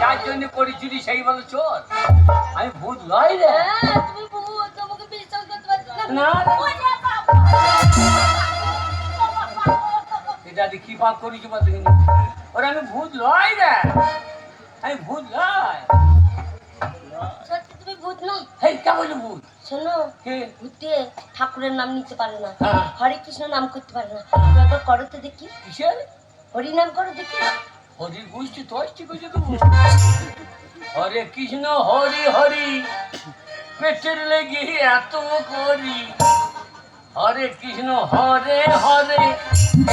যার জন্য করেছিলি সেই বলো চোর। আমি ভূত লয় রে। তুমি ভূত, তোমাকে বিশ্বাস করতে পারছি না না। দাদি কি পাপ করেছি বল দেখিনি। ওরা আমি ভূত লয় রে, আমি ভূত লয়। সত্যি তুমি ভূত না? হেই কে বলি ভূত? শোনো, কে? ভূতে ঠাকুরের নাম নিতে পারে না, হ্যাঁ। হরে কৃষ্ণ নাম করতে পারে না। তুমি একবার করো তো দেখি, কিসের? হরি নাম করো দেখি। হরির বুঝছি তষ্টি করছে তো। হরে কৃষ্ণ হরি হরি পেটের লেগে এত করি, হরে কৃষ্ণ হরে হরে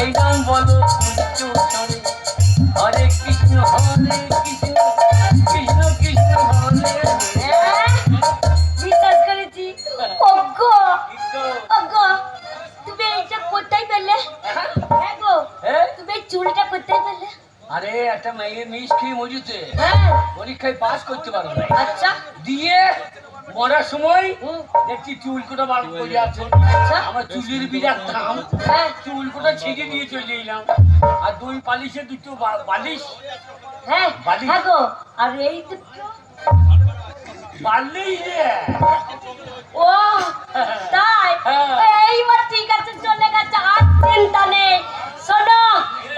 এই নাম বলো উচ্চ স্বরে। হরে কৃষ্ণ কৃষ্ণ কৃষ্ণ কৃষ্ণ হরে হরে। বিশ্বাস করেছি। ওগো ওগো, তুমি এইটা কোথায় পেলে? হ্যাঁ গো, তুমি এই চুলটা কোথায় পেলে? আরে একটা মেয়ে মিস খেয়ে মজুতে হ্যাঁ। পরীক্ষায় পাস করতে পারো না, আচ্ছা দিয়ে মরার সময় দেখছি চুল কোটা বার করে আছে। আচ্ছা। আমার চুলের বিরাট দাম, হ্যাঁ। চুল কোটা ছিঁড়ে দিয়ে চলে এলাম। আর দুই পালিশে দুটো বালিশ। হ্যাঁ বালিশ। হ্যাঁ গো, আর এই দুটো বালিশ রে। ও তাই? হ্যাঁ। এইবার ঠিক আছে, চলে গেছে, আর চিন্তা নেই। শোনো,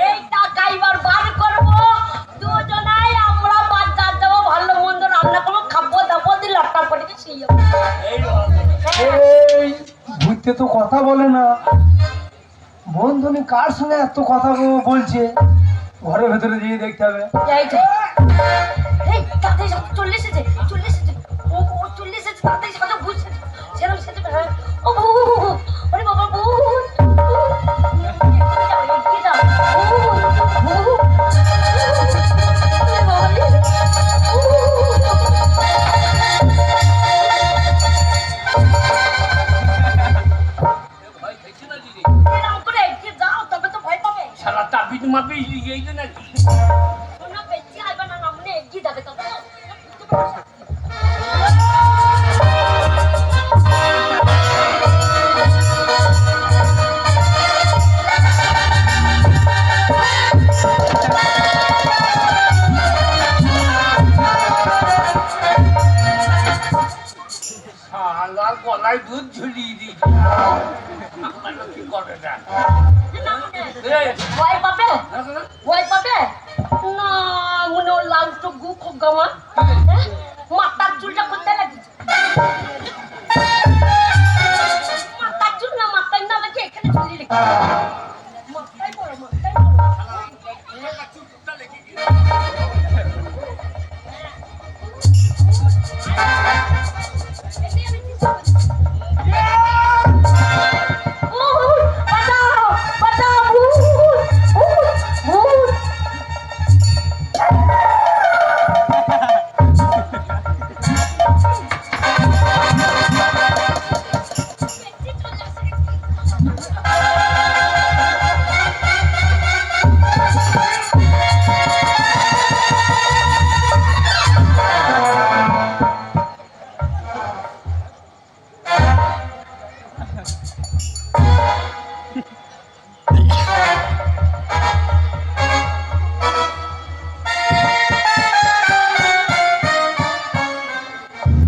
এই টাকা এবার বার করবো, দুজনাই আমরা বাজার যাবো, ভালো মন্দ রান্না করবো, খাবো দাবো, দিয়ে লটকা পড়ে দিয়ে শুয়ে যাবো। এই বাবা। এই ভূতে তো কথা বলে না, বন্ধুনি কার সঙ্গে এত কথা বলছে? ঘরের ভেতরে দিয়ে দেখতে হবে। এই যে, এই তাড়াতাড়ি সাথে চলে এসেছে, চলে এসেছে, ও চলে এসেছে, তাড়াতাড়ি সাথে বুঝছে সেরকম সেটা। হ্যাঁ ও ভূত, ওরে বাবা ভূত, এগিয়ে যাও, ভূত, ভূত, ওরে বাবা রে, ভয় খেয়েছে না দিদি? এরকম করে এগিয়ে যাও, তবে তো ভয় পাবে। শালা তাবিজ মাপি এই যে নাকি? শোনো, বেশি আইবা না, সামনে এগিয়ে যাবে তবে তো। শালা গলায় দুধ ঝুলিয়ে দিয়েছে। আমার কি করবে না? এই, ভয় পাবে? ভয় পাবে না, মনে হয় লাল তো গু খুব গামা। মাথার চুলটা কোথায় লাগিয়েছে? মাথার চুল না, মাথায় না লাগে, এখানে ঝুলিয়ে রেখে মাথায় পড়ো, মাথায় পড়ো। ভূত, বাঁচাও, বাঁচাও, ভূত, ভূত, ভূত।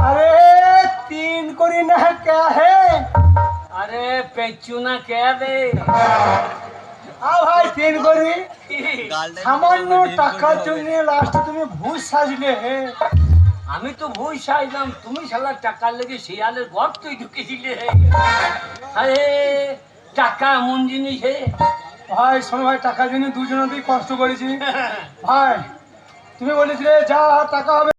अरे तीन कोरी ना क्या है? আরে পেঁচু না কে দে? आ भाई तीन कोरी সামান্য টাকার জন্য লাস্টে তুমি ভূত সাজলে। আমি তো ভুল সাইলাম, তুমি শালা টাকার লেগে শিয়ালের গর্তই ঢুকেছিলে। আরে টাকা এমন জিনিস হে। ভাই শোনো ভাই, টাকার জন্য দুজনেতেই কষ্ট করেছি ভাই। তুমি বলেছিলে যা টাকা হবে